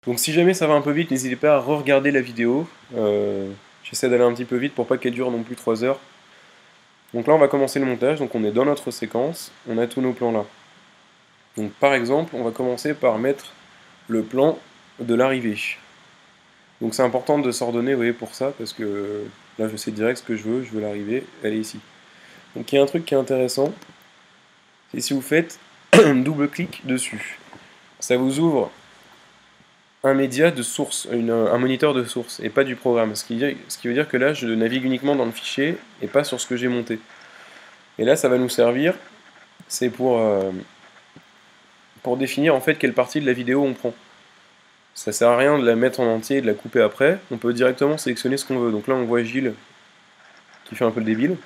Donc si jamais ça va un peu vite, n'hésitez pas à re-regarder la vidéo. J'essaie d'aller un petit peu vite pour pas qu'elle dure non plus 3 heures. Donc là on va commencer le montage, donc on est dans notre séquence, on a tous nos plans là. Donc par exemple, on va commencer par mettre le plan de l'arrivée. Donc c'est important de s'ordonner, vous voyez, pour ça, parce que là je sais direct ce que je veux l'arrivée, elle est ici. Donc il y a un truc qui est intéressant, c'est si vous faites double-clic dessus. Ça vous ouvre un média de source, un moniteur de source, et pas du programme. Ce qui veut dire que là, je navigue uniquement dans le fichier, et pas sur ce que j'ai monté. Et là, ça va nous servir, c'est pour définir en fait quelle partie de la vidéo on prend. Ça sert à rien de la mettre en entier et de la couper après, on peut directement sélectionner ce qu'on veut. Donc là, on voit Gilles qui fait un peu le débile.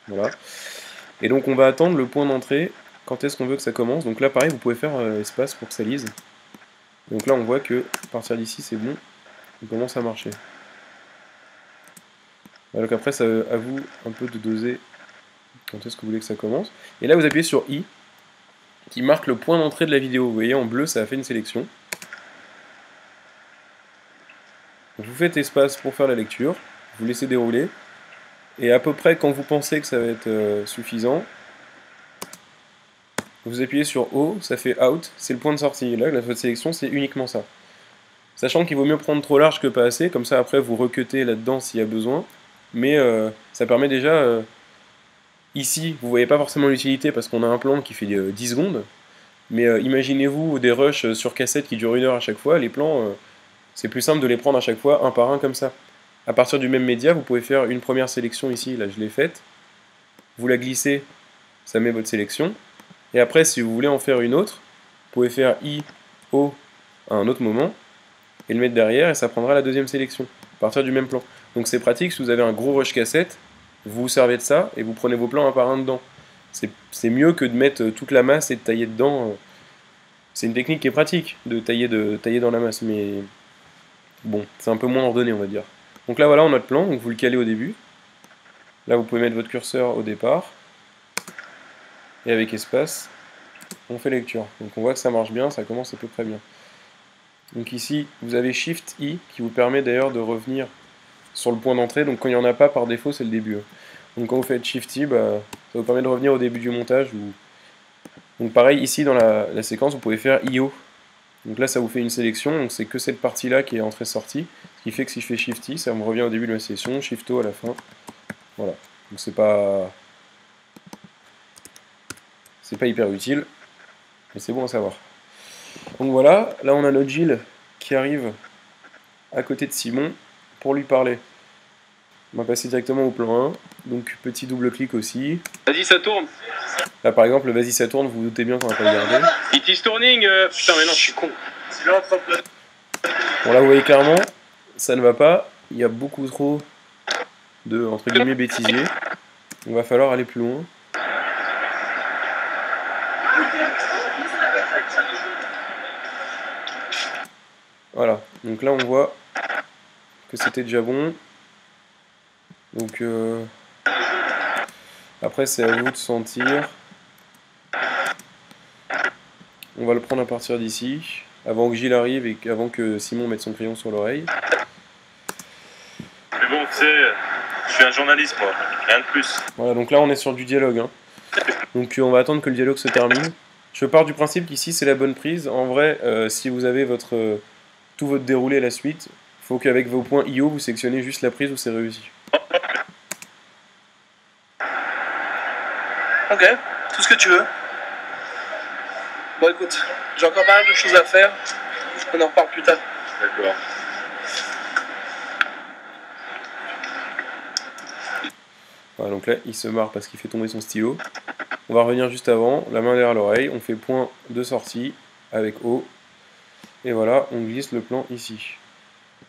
Voilà. Et donc on va attendre le point d'entrée, quand est-ce qu'on veut que ça commence. Donc là, pareil, vous pouvez faire espace pour que ça lise. Donc là, on voit que à partir d'ici, c'est bon, on commence à marcher. Donc après, c'est à vous un peu de doser quand est-ce que vous voulez que ça commence. Et là, vous appuyez sur I, qui marque le point d'entrée de la vidéo. Vous voyez, en bleu, ça a fait une sélection. Donc vous faites espace pour faire la lecture, vous laissez dérouler, et à peu près quand vous pensez que ça va être suffisant, vous appuyez sur O, ça fait out, c'est le point de sortie. Là, votre sélection, c'est uniquement ça. Sachant qu'il vaut mieux prendre trop large que pas assez, comme ça après vous recutez là-dedans s'il y a besoin, mais ça permet déjà, ici, vous voyez pas forcément l'utilité parce qu'on a un plan qui fait 10 secondes, mais imaginez-vous des rushs sur cassette qui durent 1 heure à chaque fois, les plans, c'est plus simple de les prendre à chaque fois un par un comme ça. À partir du même média, vous pouvez faire une première sélection ici, là je l'ai faite, vous la glissez, ça met votre sélection, et après si vous voulez en faire une autre, vous pouvez faire I, O à un autre moment, et le mettre derrière, et ça prendra la deuxième sélection, à partir du même plan. Donc c'est pratique, si vous avez un gros rush cassette, vous vous servez de ça, et vous prenez vos plans un par un dedans. C'est mieux que de mettre toute la masse et de tailler dedans. C'est une technique qui est pratique, de tailler dans la masse, mais bon, c'est un peu moins ordonné, on va dire. Donc là, voilà, on a notre plan, donc vous le calez au début. Là, vous pouvez mettre votre curseur au départ, et avec espace, on fait lecture. Donc on voit que ça marche bien, ça commence à peu près bien. Donc ici, vous avez Shift I, qui vous permet d'ailleurs de revenir sur le point d'entrée. Donc quand il n'y en a pas, par défaut, c'est le début. Donc quand vous faites Shift I, ça vous permet de revenir au début du montage. Donc pareil, ici dans la séquence, vous pouvez faire IO. Donc là, ça vous fait une sélection, donc c'est que cette partie-là qui est entrée-sortie. Ce qui fait que si je fais Shift I, ça me revient au début de ma sélection, Shift O à la fin. Voilà. Donc c'est pas hyper utile, mais c'est bon à savoir. Donc voilà, là on a notre Gilles qui arrive à côté de Simon pour lui parler. On va passer directement au plan 1, donc petit double-clic aussi. Vas-y, ça tourne. Là par exemple, le vas-y ça tourne, vous vous doutez bien qu'on va pas le garder. It is turning. Putain, mais non, je suis con. Bon là vous voyez clairement, ça ne va pas, il y a beaucoup trop de, entre guillemets, bêtisier. Il va falloir aller plus loin. Voilà, donc là on voit que c'était déjà bon. Donc après c'est à vous de sentir. On va le prendre à partir d'ici, avant que Gilles arrive et avant que Simon mette son crayon sur l'oreille. Mais bon, tu sais, je suis un journaliste, moi, rien de plus. Voilà, donc là on est sur du dialogue. Hein. Donc on va attendre que le dialogue se termine. Je pars du principe qu'ici c'est la bonne prise. En vrai, si vous avez tout votre déroulé à la suite, il faut qu'avec vos points IO, vous sélectionnez juste la prise où c'est réussi. Ok, tout ce que tu veux. Bon écoute, j'ai encore pas mal de choses à faire, on en reparle plus tard. D'accord. Voilà, donc là il se marre parce qu'il fait tomber son stylo. On va revenir juste avant, la main derrière l'oreille, on fait point de sortie avec O. Et voilà, on glisse le plan ici.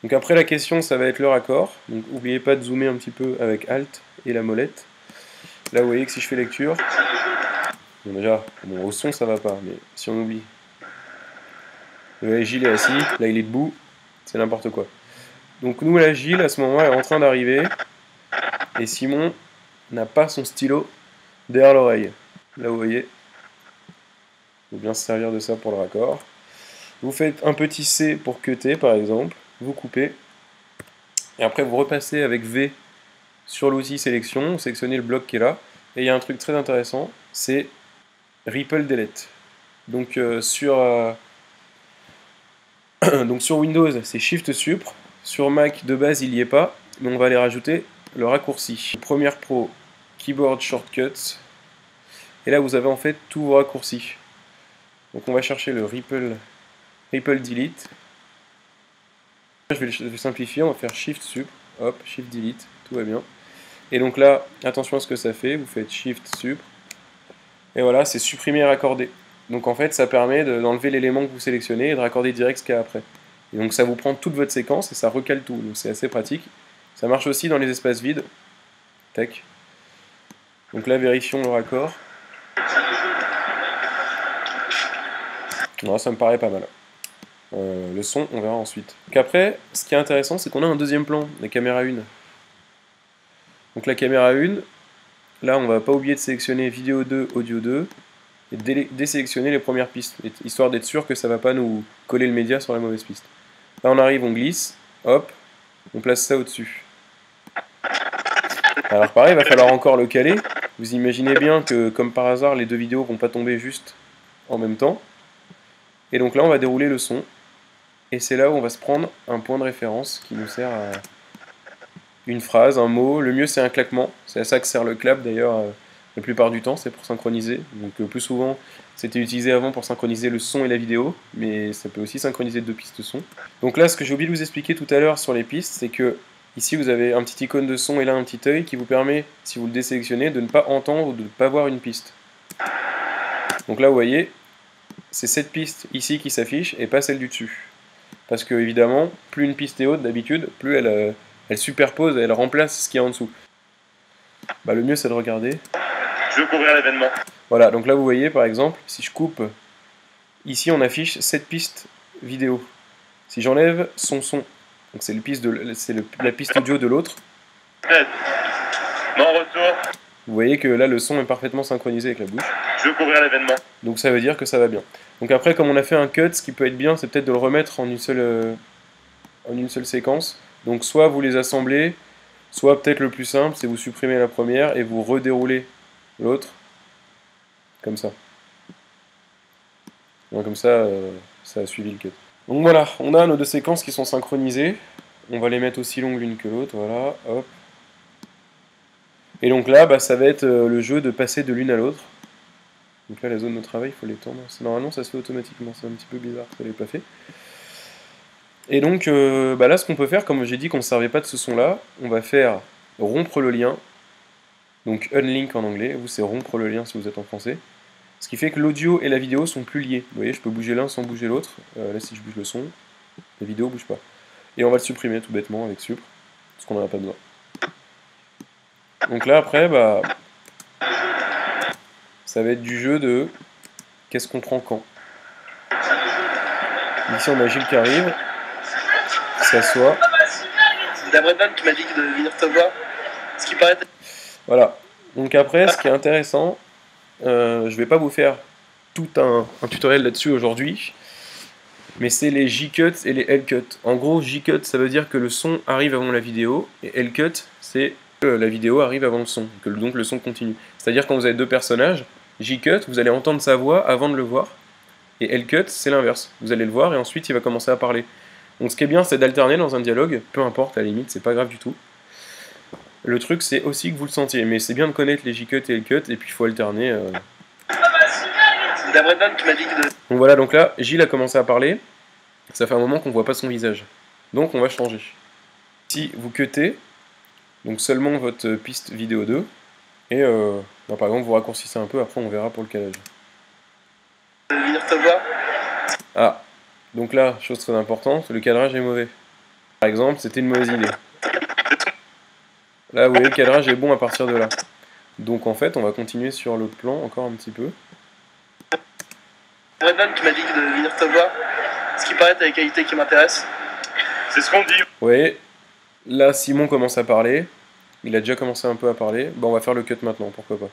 Donc après la question, ça va être le raccord. Donc n'oubliez pas de zoomer un petit peu avec Alt et la molette. Là vous voyez que si je fais lecture, bon déjà, bon, au son ça va pas, mais si on oublie. Vous voyez, Gilles est assis, là il est debout, c'est n'importe quoi. Donc nous là, Gilles à ce moment-là est en train d'arriver, et Simon n'a pas son stylo derrière l'oreille. Là vous voyez, il faut bien se servir de ça pour le raccord. Vous faites un petit C pour cutter par exemple, vous coupez, et après vous repassez avec V sur l'outil sélection, vous sélectionnez le bloc qui est là, et il y a un truc très intéressant, c'est Ripple Delete. Donc, donc sur Windows c'est Shift Supr, sur Mac de base il n'y est pas, mais on va aller rajouter le raccourci. Premiere Pro, Keyboard Shortcuts, et là vous avez en fait tous vos raccourcis. Donc on va chercher le Ripple Delete. Je vais simplifier, on va faire Shift Sup, hop, Shift Delete, tout va bien. Et donc là, attention à ce que ça fait, vous faites Shift Sup, et voilà, c'est supprimer et raccorder. Donc en fait, ça permet d'enlever l'élément que vous sélectionnez et de raccorder direct ce qu'il y a après. Et donc ça vous prend toute votre séquence et ça recale tout, donc c'est assez pratique. Ça marche aussi dans les espaces vides. Tac. Donc là, vérifions le raccord. Non, ça me paraît pas mal. Le son, on verra ensuite. Donc après, ce qui est intéressant, c'est qu'on a un deuxième plan, la caméra 1. Donc la caméra 1, là on va pas oublier de sélectionner vidéo 2, audio 2, et désélectionner les premières pistes, histoire d'être sûr que ça va pas nous coller le média sur la mauvaise piste. Là on arrive, on glisse, hop, on place ça au-dessus. Alors pareil, il va falloir encore le caler. Vous imaginez bien que comme par hasard, les deux vidéos vont pas tomber juste en même temps. Et donc là on va dérouler le son. Et c'est là où on va se prendre un point de référence qui nous sert à une phrase, un mot. Le mieux c'est un claquement, c'est à ça que sert le clap d'ailleurs la plupart du temps, c'est pour synchroniser. Donc plus souvent c'était utilisé avant pour synchroniser le son et la vidéo, mais ça peut aussi synchroniser deux pistes son. Donc là ce que j'ai oublié de vous expliquer tout à l'heure sur les pistes, c'est que ici vous avez un petit icône de son et là un petit œil qui vous permet, si vous le désélectionnez, de ne pas entendre ou de ne pas voir une piste. Donc là vous voyez, c'est cette piste ici qui s'affiche et pas celle du dessus. Parce que évidemment, plus une piste est haute d'habitude, plus elle superpose et elle remplace ce qu'il y a en dessous. Bah, le mieux c'est de regarder. Je veux couvrir l'événement. Voilà, donc là vous voyez par exemple, si je coupe, ici on affiche cette piste vidéo. Si j'enlève son, donc c'est la piste audio de l'autre. Mon retour. Vous voyez que là le son est parfaitement synchronisé avec la bouche. Je veux couvrir l'événement. Donc ça veut dire que ça va bien. Donc après, comme on a fait un cut, ce qui peut être bien, c'est peut-être de le remettre en une seule séquence. Donc soit vous les assemblez, soit peut-être le plus simple, c'est vous supprimez la première et vous redéroulez l'autre. Comme ça. Donc comme ça, ça a suivi le cut. Donc voilà, on a nos deux séquences qui sont synchronisées. On va les mettre aussi longues l'une que l'autre, voilà, hop. Et donc là, bah, ça va être le jeu de passer de l'une à l'autre. Donc là, la zone de travail, il faut l'étendre. Normalement, ça se fait automatiquement. C'est un petit peu bizarre que ça l'ait pas fait. Et donc, bah là, ce qu'on peut faire, comme j'ai dit qu'on ne servait pas de ce son-là, on va faire rompre le lien. Donc, unlink en anglais. Vous, c'est rompre le lien si vous êtes en français. Ce qui fait que l'audio et la vidéo sont plus liés. Vous voyez, je peux bouger l'un sans bouger l'autre. Là, si je bouge le son, la vidéo ne bouge pas. Et on va le supprimer tout bêtement avec Supr, parce qu'on n'en a pas besoin. Donc là, après, bah, ça va être du jeu de qu'est-ce qu'on prend quand. Ici, on a Gilles qui arrive, qui s'assoit. C'est la Brendan qui m'a dit de venir te voir. Ce qui paraît. Voilà. Donc après, ce qui est intéressant, je vais pas vous faire tout un tutoriel là-dessus aujourd'hui, mais c'est les J-Cut et les L-Cut. En gros, J-Cut, ça veut dire que le son arrive avant la vidéo, et L-Cut, c'est que la vidéo arrive avant le son, que donc le son continue. C'est-à-dire quand vous avez deux personnages, J-Cut, vous allez entendre sa voix avant de le voir, et L-Cut, c'est l'inverse. Vous allez le voir, et ensuite il va commencer à parler. Donc ce qui est bien, c'est d'alterner dans un dialogue, peu importe, à la limite, c'est pas grave du tout. Le truc, c'est aussi que vous le sentiez, mais c'est bien de connaître les J-Cut et L-Cut, et puis il faut alterner. C'est la Brendan qui m'a dit de. Donc voilà, donc là, Gilles a commencé à parler, ça fait un moment qu'on voit pas son visage. Donc on va changer. Si vous cuttez, donc seulement votre piste vidéo 2, et bah, par exemple vous raccourcissez un peu, après on verra pour le calage. Venir te voir. Ah, donc là, chose très importante, le cadrage est mauvais. Par exemple, c'était une mauvaise idée. Là, vous voyez, le cadrage est bon à partir de là. Donc en fait, on va continuer sur l'autre plan encore un petit peu. Brendan qui m'a dit de venir te voir. Ce qui paraît, t'as les qualités qui m'intéressent. C'est ce qu'on dit. Vous voyez, là, Simon commence à parler. Il a déjà commencé un peu à parler. Bon, on va faire le cut maintenant, pourquoi pas.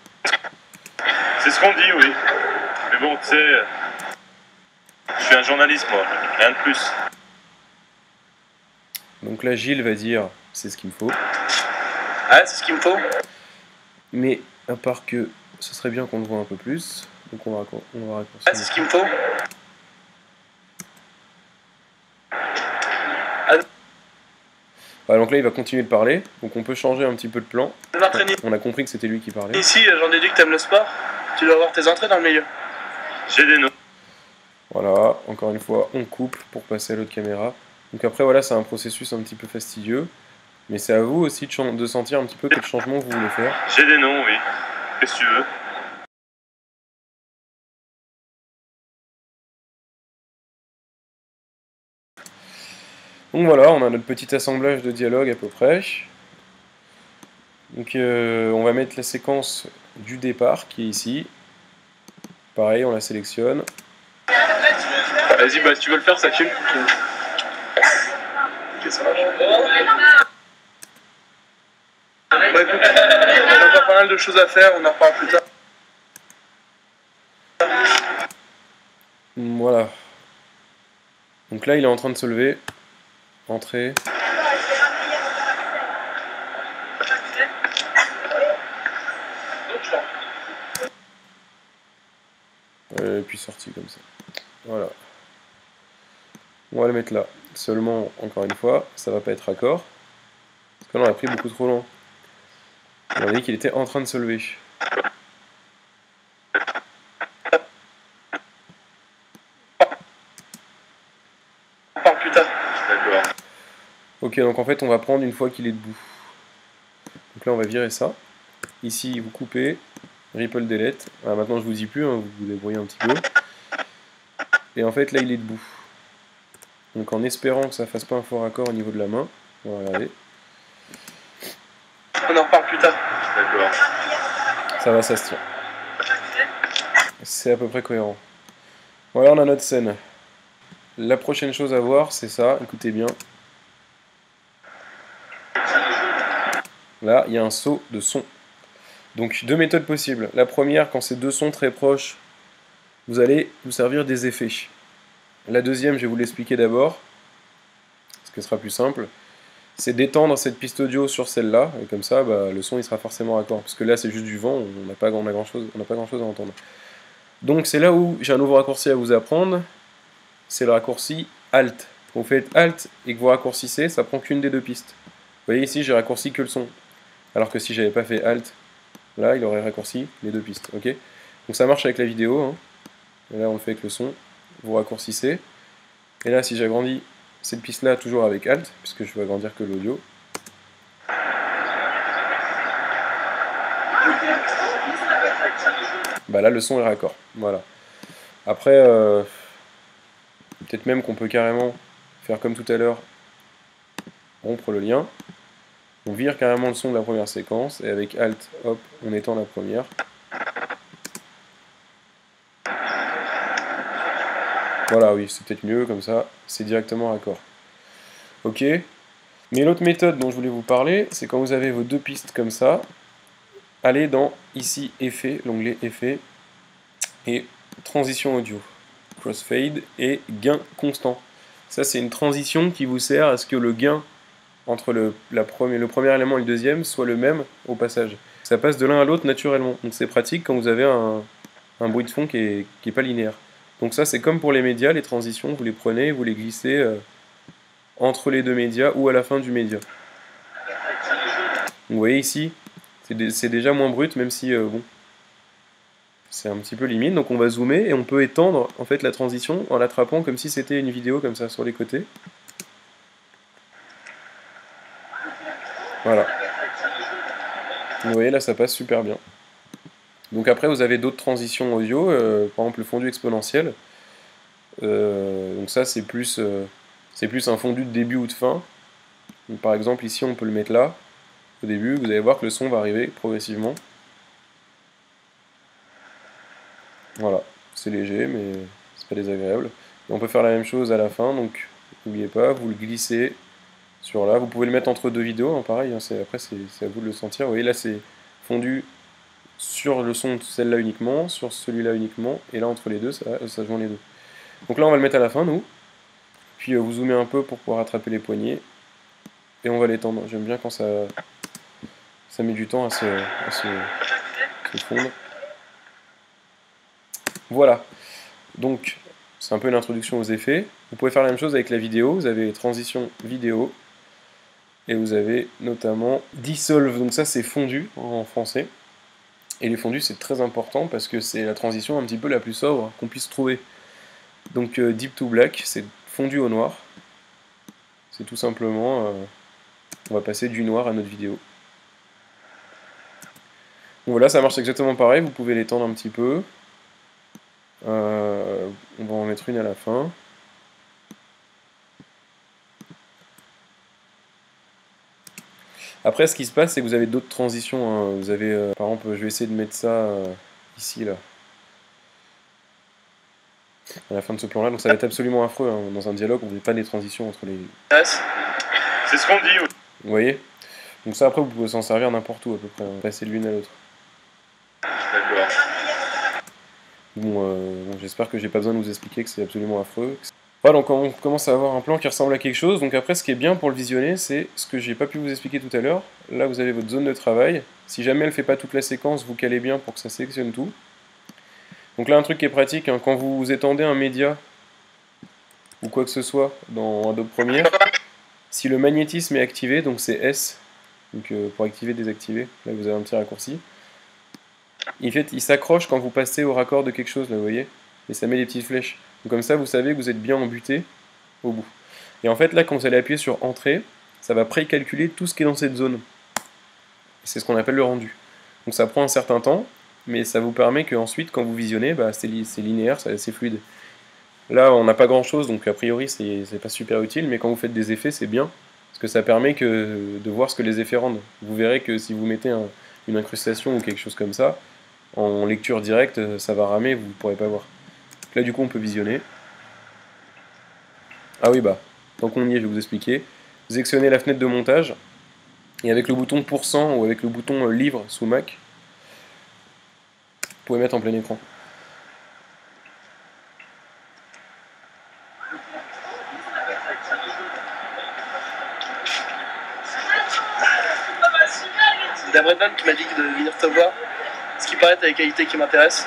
C'est ce qu'on dit, oui. Mais bon, tu sais. Je suis un journaliste, moi, rien de plus. Donc là, Gilles va dire c'est ce qu'il me faut. Ouais, c'est ce qu'il me faut. Mais à part que ce serait bien qu'on le voit un peu plus. Donc on va Ouais, raccourcir. c'est ce qu'il me faut. Voilà, donc là, il va continuer de parler. Donc on peut changer un petit peu de plan. L'entraînement. On a compris que c'était lui qui parlait. Ici, j'en déduis que t'aimes le sport. Tu dois avoir tes entrées dans le milieu. J'ai des noms. Voilà, encore une fois, on coupe pour passer à l'autre caméra. Donc après, voilà, c'est un processus un petit peu fastidieux. Mais c'est à vous aussi de sentir un petit peu quel changement vous voulez faire. J'ai des noms, oui. Qu'est-ce que tu veux? Donc voilà, on a notre petit assemblage de dialogue à peu près. Donc on va mettre la séquence du départ qui est ici. Pareil, on la sélectionne. Vas-y, bah si tu veux le faire, ça filme. Ok, ça marche. Bah écoute, on a encore pas mal de choses à faire, on en reparle plus tard. Voilà. Donc là, il est en train de se lever. Entrée. Et puis sorti comme ça. Voilà. On va le mettre là. Seulement, encore une fois, ça va pas être raccord. Parce que là, on a pris beaucoup trop long. On a dit qu'il était en train de se lever. On parle plus tard. D'accord. Ok, donc en fait, on va prendre une fois qu'il est debout. Donc là, on va virer ça. Ici, vous coupez. Ripple delete. Ah, maintenant, je vous dis plus, hein, vous vous débrouillez un petit peu. Et en fait, là, il est debout. Donc en espérant que ça fasse pas un faux raccord au niveau de la main, on va regarder. On en reparle plus tard. D'accord. Ça va, ça se tient. C'est à peu près cohérent. Voilà, on a notre scène. La prochaine chose à voir, c'est ça, écoutez bien. Là, il y a un saut de son. Donc deux méthodes possibles. La première, quand c'est deux sons très proches, vous allez vous servir des effets. La deuxième, je vais vous l'expliquer d'abord, ce qui sera plus simple, c'est d'étendre cette piste audio sur celle-là, et comme ça, bah, le son il sera forcément raccord. Parce que là, c'est juste du vent, on n'a pas grand-chose à entendre. Donc c'est là où j'ai un nouveau raccourci à vous apprendre, c'est le raccourci Alt. Quand vous faites Alt et que vous raccourcissez, ça prend qu'une des deux pistes. Vous voyez ici, j'ai raccourci que le son. Alors que si j'avais pas fait Alt, là, il aurait raccourci les deux pistes. Ok. Donc ça marche avec la vidéo. Hein. Et là, on le fait avec le son. Vous raccourcissez. Et là, si j'agrandis cette piste-là, toujours avec Alt, puisque je vais agrandir que l'audio. Bah là, le son est raccord. Voilà. Après, peut-être même qu'on peut carrément faire comme tout à l'heure, rompre le lien. On vire carrément le son de la première séquence, et avec Alt, hop, on étend la première. Voilà, oui, c'est peut-être mieux, comme ça, c'est directement raccord. Ok. Mais l'autre méthode dont je voulais vous parler, c'est quand vous avez vos deux pistes comme ça, allez dans, ici, Effets, l'onglet Effets, et Transition audio, Crossfade, et Gain constant. Ça, c'est une transition qui vous sert à ce que le gain entre le premier élément et le deuxième soit le même au passage. Ça passe de l'un à l'autre naturellement. Donc c'est pratique quand vous avez un bruit de fond qui est pas linéaire. Donc ça, c'est comme pour les médias, les transitions, vous les prenez, vous les glissez entre les deux médias ou à la fin du média. Donc, vous voyez ici, c'est déjà moins brut, même si bon, c'est un petit peu limite. Donc on va zoomer et on peut étendre en fait la transition en l'attrapant comme si c'était une vidéo comme ça sur les côtés. Voilà. Vous voyez là, ça passe super bien. Donc après, vous avez d'autres transitions audio, par exemple le fondu exponentiel. Donc ça, c'est plus un fondu de début ou de fin. Donc, par exemple, ici, on peut le mettre là, au début. Vous allez voir que le son va arriver progressivement. Voilà, c'est léger, mais c'est pas désagréable. Et on peut faire la même chose à la fin, donc n'oubliez pas, vous le glissez sur là. Vous pouvez le mettre entre deux vidéos, hein, pareil, hein, après c'est à vous de le sentir. Vous voyez, là, c'est fondu sur le son de celle-là uniquement, sur celui-là uniquement, et là entre les deux, ça joint les deux. Donc là on va le mettre à la fin nous, puis vous zoomez un peu pour pouvoir attraper les poignets, et on va l'étendre. J'aime bien quand ça met du temps à se fondre. Voilà, donc c'est un peu une introduction aux effets. Vous pouvez faire la même chose avec la vidéo, vous avez transition vidéo, et vous avez notamment dissolve, donc ça c'est fondu en français. Et les fondus c'est très important parce que c'est la transition un petit peu la plus sobre qu'on puisse trouver. Donc deep to black, c'est fondu au noir. C'est tout simplement, on va passer du noir à notre vidéo. Donc voilà, ça marche exactement pareil, vous pouvez l'étendre un petit peu. On va en mettre une à la fin. Après, ce qui se passe, c'est que vous avez d'autres transitions. Hein. Vous avez, par exemple, je vais essayer de mettre ça ici, là, à la fin de ce plan-là. Donc ça va être absolument affreux. Hein. Dans un dialogue, on ne met pas des transitions entre les... C'est ce qu'on dit, oui. Vous voyez? Donc ça, après, vous pouvez s'en servir n'importe où, à peu près. Hein. Passer de l'une à l'autre. D'accord. Bon, j'espère que j'ai pas besoin de vous expliquer que c'est absolument affreux. Voilà, donc on commence à avoir un plan qui ressemble à quelque chose. Donc après, ce qui est bien pour le visionner, c'est ce que j'ai pas pu vous expliquer tout à l'heure. Là, vous avez votre zone de travail. Si jamais elle fait pas toute la séquence, vous calez bien pour que ça sélectionne tout. Donc là, un truc qui est pratique, hein, quand vous étendez un média ou quoi que ce soit dans Adobe Premiere, si le magnétisme est activé, donc c'est S, donc pour activer, désactiver, là vous avez un petit raccourci. En fait, il s'accroche quand vous passez au raccord de quelque chose, là, vous voyez, et ça met des petites flèches. Donc comme ça, vous savez que vous êtes bien embuté au bout. Et en fait, là, quand vous allez appuyer sur Entrée, ça va précalculer tout ce qui est dans cette zone. C'est ce qu'on appelle le rendu. Donc ça prend un certain temps, mais ça vous permet qu'ensuite, quand vous visionnez, bah, c'est linéaire, c'est fluide. Là, on n'a pas grand-chose, donc a priori, c'est pas super utile, mais quand vous faites des effets, c'est bien, parce que ça permet de voir ce que les effets rendent. Vous verrez que si vous mettez une incrustation ou quelque chose comme ça, en lecture directe, ça va ramer, vous ne pourrez pas voir. Donc là, du coup, on peut visionner. Ah oui, bah, tant qu'on y est, je vais vous expliquer. Vous sélectionnez la fenêtre de montage, et avec le bouton % ou avec le bouton livre sous Mac, vous pouvez mettre en plein écran. Il y a Brendan qui m'a dit de venir te voir. Ce qui paraît, t'as les qualités qui m'intéressent.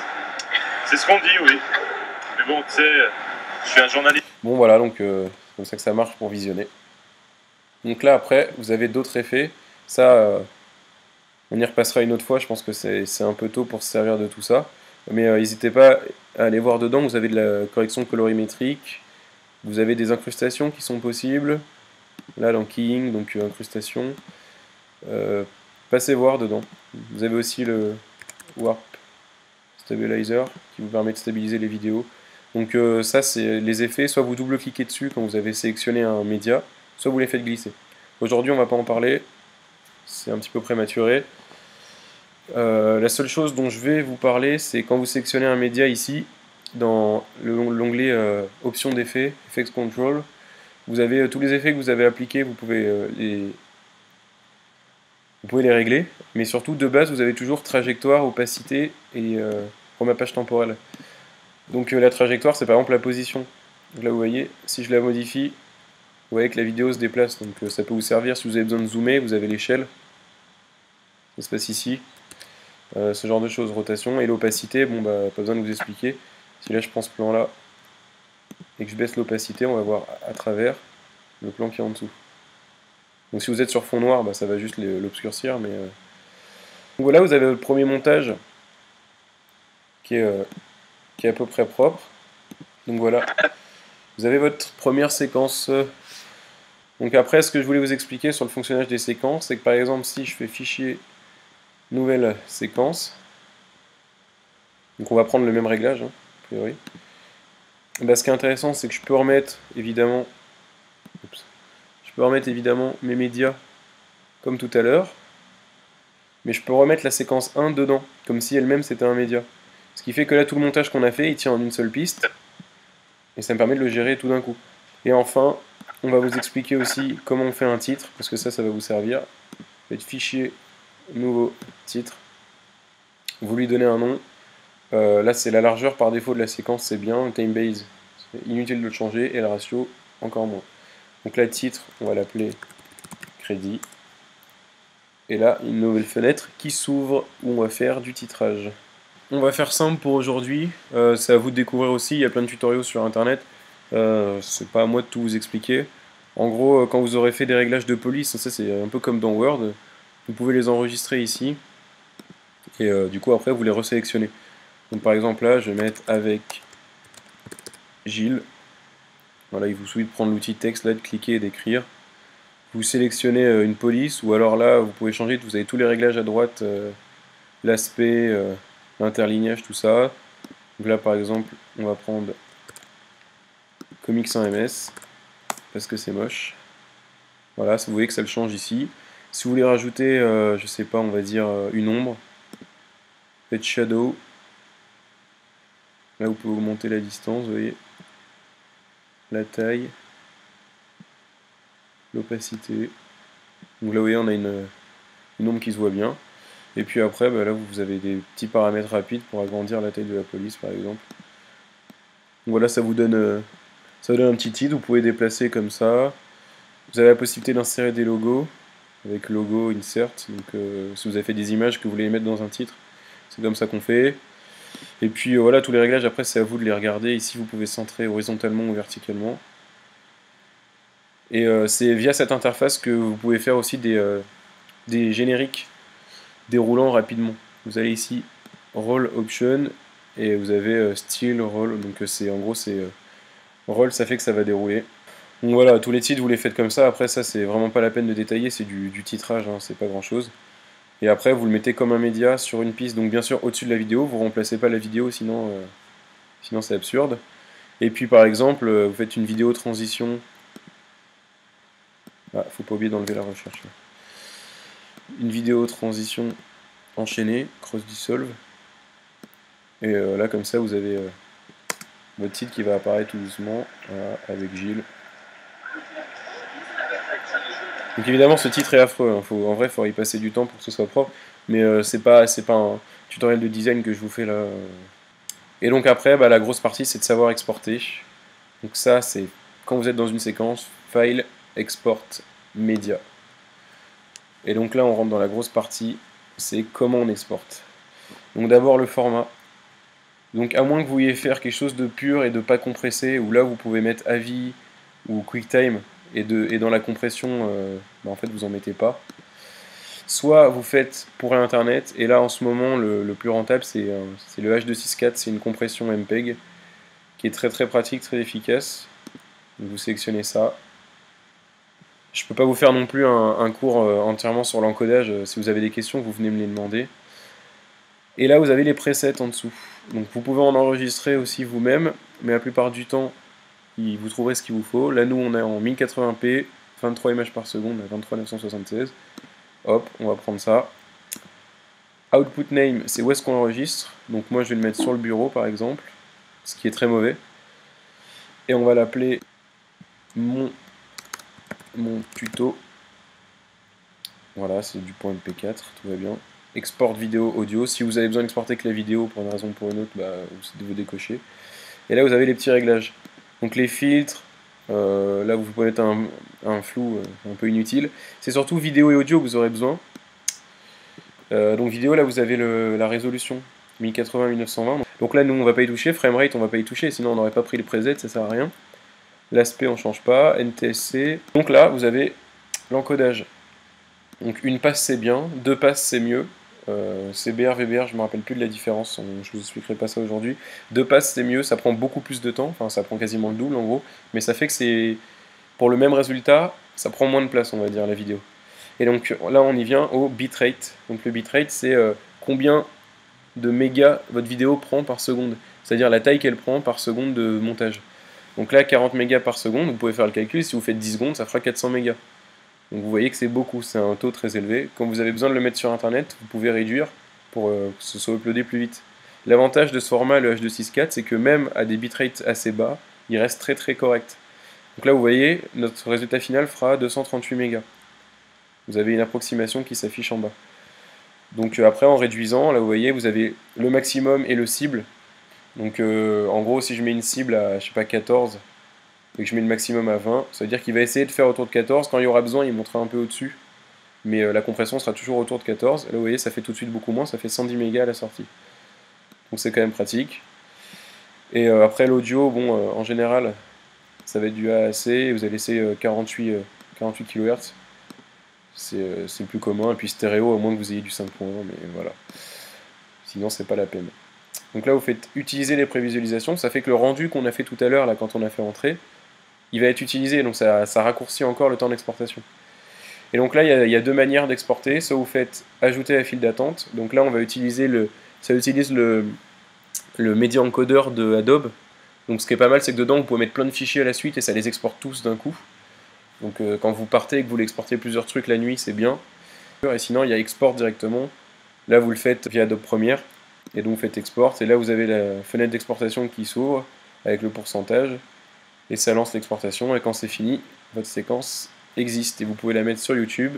C'est ce qu'on dit, oui. Mais bon, tu sais, je suis un journaliste. Bon, voilà, donc c'est comme ça que ça marche pour visionner. Donc là, après, vous avez d'autres effets. Ça, on y repassera une autre fois. Je pense que c'est un peu tôt pour se servir de tout ça. Mais n'hésitez pas à aller voir dedans. Vous avez de la correction colorimétrique. Vous avez des incrustations qui sont possibles. Là, dans Keying, donc incrustation. Passez voir dedans. Vous avez aussi le Warp Stabilizer qui vous permet de stabiliser les vidéos. Donc ça, c'est les effets. Soit vous double-cliquez dessus quand vous avez sélectionné un média, soit vous les faites glisser. Aujourd'hui, on va pas en parler. C'est un petit peu prématuré. La seule chose dont je vais vous parler, c'est quand vous sélectionnez un média ici, dans l'onglet Options d'effets, Effects Control, vous avez tous les effets que vous avez appliqués, vous pouvez les régler, mais surtout de base vous avez toujours trajectoire, opacité et remappage temporel. Donc la trajectoire c'est par exemple la position. Donc là vous voyez, si je la modifie, vous voyez que la vidéo se déplace, donc ça peut vous servir si vous avez besoin de zoomer, vous avez l'échelle, ça se passe ici. Ce genre de choses, rotation, et l'opacité, bon bah pas besoin de vous expliquer. Si là je prends ce plan là et que je baisse l'opacité, on va voir à travers le plan qui est en dessous. Donc si vous êtes sur fond noir, bah, ça va juste l'obscurcir. Mais Donc voilà, vous avez votre premier montage qui est à peu près propre. Donc voilà, vous avez votre première séquence. Donc après, ce que je voulais vous expliquer sur le fonctionnage des séquences, c'est que par exemple, si je fais fichier nouvelle séquence, donc on va prendre le même réglage, hein, a priori. Bah, ce qui est intéressant, c'est que je peux remettre évidemment, mes médias comme tout à l'heure, mais je peux remettre la séquence 1 dedans, comme si elle-même c'était un média. Ce qui fait que là, tout le montage qu'on a fait, il tient en une seule piste, et ça me permet de le gérer tout d'un coup. Et enfin, on va vous expliquer aussi comment on fait un titre, parce que ça va vous servir. Faites fichier, nouveau titre, vous lui donnez un nom. Là, c'est la largeur par défaut de la séquence, c'est bien, time base, inutile de le changer, et le ratio, encore moins. Donc là, titre, on va l'appeler crédit. Et là, une nouvelle fenêtre qui s'ouvre où on va faire du titrage. On va faire simple pour aujourd'hui, c'est à vous de découvrir aussi, il y a plein de tutoriaux sur internet, c'est pas à moi de tout vous expliquer. En gros, quand vous aurez fait des réglages de police, ça c'est un peu comme dans Word, vous pouvez les enregistrer ici, et du coup après vous les resélectionnez. Donc par exemple là, je vais mettre avec Gilles, voilà, il vous suffit de prendre l'outil texte là, de cliquer et d'écrire. Vous sélectionnez une police, ou alors là, vous pouvez changer, vous avez tous les réglages à droite, l'aspect, l'interlignage, tout ça. Donc là par exemple, on va prendre Comics 1 MS, parce que c'est moche. Voilà, vous voyez que ça le change ici. Si vous voulez rajouter, je sais pas, on va dire une ombre, faites Shadow. Là vous pouvez augmenter la distance, vous voyez, la taille, l'opacité. Donc là vous voyez on a une ombre qui se voit bien. Et puis après bah, là vous avez des petits paramètres rapides pour agrandir la taille de la police par exemple. Donc voilà, ça vous donne un petit titre, vous pouvez déplacer comme ça. Vous avez la possibilité d'insérer des logos avec logo insert. Donc si vous avez fait des images que vous voulez mettre dans un titre, c'est comme ça qu'on fait. Et puis voilà, tous les réglages après c'est à vous de les regarder. Ici vous pouvez centrer horizontalement ou verticalement. Et c'est via cette interface que vous pouvez faire aussi des génériques déroulant rapidement. Vous allez ici Roll Option et vous avez Style Roll. Donc c'est en gros c'est Roll, ça fait que ça va dérouler. Donc voilà, tous les titres vous les faites comme ça. Après ça c'est vraiment pas la peine de détailler, c'est du titrage, hein, c'est pas grand chose. Et après vous le mettez comme un média sur une piste. Donc bien sûr au-dessus de la vidéo, vous remplacez pas la vidéo sinon c'est absurde. Et puis par exemple vous faites une vidéo transition. Ah, faut pas oublier d'enlever la recherche. Une vidéo transition enchaînée, cross dissolve. Et là comme ça vous avez votre titre qui va apparaître tout doucement, voilà, avec Gilles. Donc évidemment ce titre est affreux, hein. En vrai il faudrait y passer du temps pour que ce soit propre, mais c'est pas un tutoriel de design que je vous fais là. Et donc après bah, la grosse partie c'est de savoir exporter. Donc ça c'est quand vous êtes dans une séquence, File, Export, Media. Et donc là on rentre dans la grosse partie, c'est comment on exporte. Donc d'abord le format. Donc à moins que vous vouliez faire quelque chose de pur et de pas compressé, où là vous pouvez mettre AVI ou QuickTime, et dans la compression, bah en fait vous en mettez pas. Soit vous faites pour internet, et là en ce moment le plus rentable c'est le H264, c'est une compression MPEG, qui est très très pratique, très efficace. Donc vous sélectionnez ça. Je peux pas vous faire non plus un cours entièrement sur l'encodage, si vous avez des questions vous venez me les demander. Et là vous avez les presets en dessous. Donc vous pouvez en enregistrer aussi vous-même, mais la plupart du temps vous trouverez ce qu'il vous faut. Là nous on est en 1080p, 23 images par seconde, à 23 976. Hop, on va prendre ça. Output name, c'est où est-ce qu'on enregistre. Donc moi je vais le mettre sur le bureau par exemple, ce qui est très mauvais. Et on va l'appeler mon tuto. Voilà, c'est du point MP4, tout va bien. Export vidéo audio. Si vous avez besoin d'exporter que la vidéo pour une raison ou pour une autre, bah, vous décochez. Et là vous avez les petits réglages. Donc les filtres, là vous pouvez mettre un flou un peu inutile. C'est surtout vidéo et audio que vous aurez besoin. Donc vidéo, là vous avez la résolution 1080-1920. Donc là nous on va pas y toucher, framerate on va pas y toucher, sinon on n'aurait pas pris le preset, ça sert à rien. L'aspect on change pas, NTSC. Donc là vous avez l'encodage. Donc une passe c'est bien, deux passes c'est mieux. CBR, VBR, je me rappelle plus de la différence, je vous expliquerai pas ça aujourd'hui. Deux passes c'est mieux, ça prend beaucoup plus de temps, enfin ça prend quasiment le double en gros, mais ça fait que c'est pour le même résultat, ça prend moins de place on va dire la vidéo. Et donc là on y vient au bitrate. Donc le bitrate c'est combien de mégas votre vidéo prend par seconde, c'est-à-dire la taille qu'elle prend par seconde de montage. Donc là 40 mégas par seconde, vous pouvez faire le calcul, si vous faites 10 secondes ça fera 400 mégas. Donc vous voyez que c'est beaucoup, c'est un taux très élevé. Quand vous avez besoin de le mettre sur internet, vous pouvez réduire pour que ce soit uploadé plus vite. L'avantage de ce format, le H264, c'est que même à des bitrates assez bas, il reste très très correct. Donc là vous voyez, notre résultat final fera 238 mégas. Vous avez une approximation qui s'affiche en bas. Donc après en réduisant, là vous voyez, vous avez le maximum et le cible. Donc en gros, si je mets une cible à, je sais pas, 14, et que je mets le maximum à 20, ça veut dire qu'il va essayer de faire autour de 14. Quand il y aura besoin, il montera un peu au-dessus. Mais la compression sera toujours autour de 14. Et là, vous voyez, ça fait tout de suite beaucoup moins, ça fait 110 mégas à la sortie. Donc c'est quand même pratique. Et après l'audio, bon, en général, ça va être du AAC, et vous allez laisser 48 kHz. C'est le plus commun, et puis stéréo, à moins que vous ayez du 5.1, mais voilà. Sinon, c'est pas la peine. Donc là, vous faites utiliser les prévisualisations, ça fait que le rendu qu'on a fait tout à l'heure, là, quand on a fait entrer, il va être utilisé, donc ça raccourcit encore le temps d'exportation. Et donc là, il y a deux manières d'exporter. Soit vous faites ajouter la file d'attente, donc là, on va utiliser ça utilise le Media Encoder de Adobe. Donc ce qui est pas mal, c'est que dedans, vous pouvez mettre plein de fichiers à la suite et ça les exporte tous d'un coup. Donc quand vous partez et que vous voulez exporter plusieurs trucs la nuit, c'est bien. Et sinon, il y a export directement. Là, vous le faites via Adobe Premiere. Et donc, vous faites export. Et là, vous avez la fenêtre d'exportation qui s'ouvre avec le pourcentage. Et ça lance l'exportation. Et quand c'est fini, votre séquence existe. Et vous pouvez la mettre sur YouTube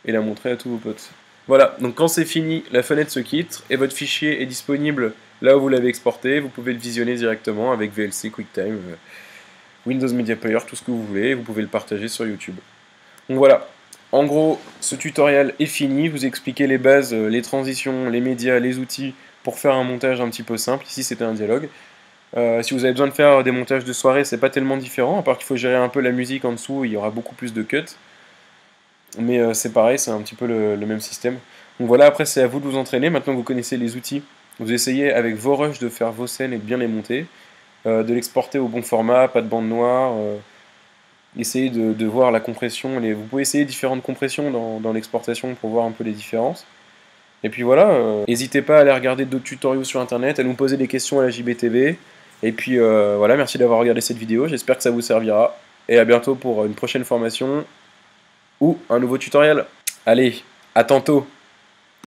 et la montrer à tous vos potes. Voilà, donc quand c'est fini, la fenêtre se quitte et votre fichier est disponible là où vous l'avez exporté. Vous pouvez le visionner directement avec VLC, QuickTime, Windows Media Player, tout ce que vous voulez. Vous pouvez le partager sur YouTube. Donc voilà, en gros, ce tutoriel est fini. Vous expliquez les bases, les transitions, les médias, les outils pour faire un montage un petit peu simple. Ici, c'était un dialogue. Si vous avez besoin de faire des montages de soirée, c'est pas tellement différent, à part qu'il faut gérer un peu la musique en dessous, il y aura beaucoup plus de cuts. Mais c'est pareil, c'est un petit peu le même système. Donc voilà, après c'est à vous de vous entraîner, maintenant que vous connaissez les outils, vous essayez avec vos rushs de faire vos scènes et de bien les monter, de l'exporter au bon format, pas de bande noire, essayez de voir la compression, vous pouvez essayer différentes compressions dans l'exportation pour voir un peu les différences. Et puis voilà, n'hésitez pas à aller regarder d'autres tutoriels sur internet, à nous poser des questions à la JBTV. Et puis voilà, merci d'avoir regardé cette vidéo, j'espère que ça vous servira. Et à bientôt pour une prochaine formation ou un nouveau tutoriel. Allez, à tantôt!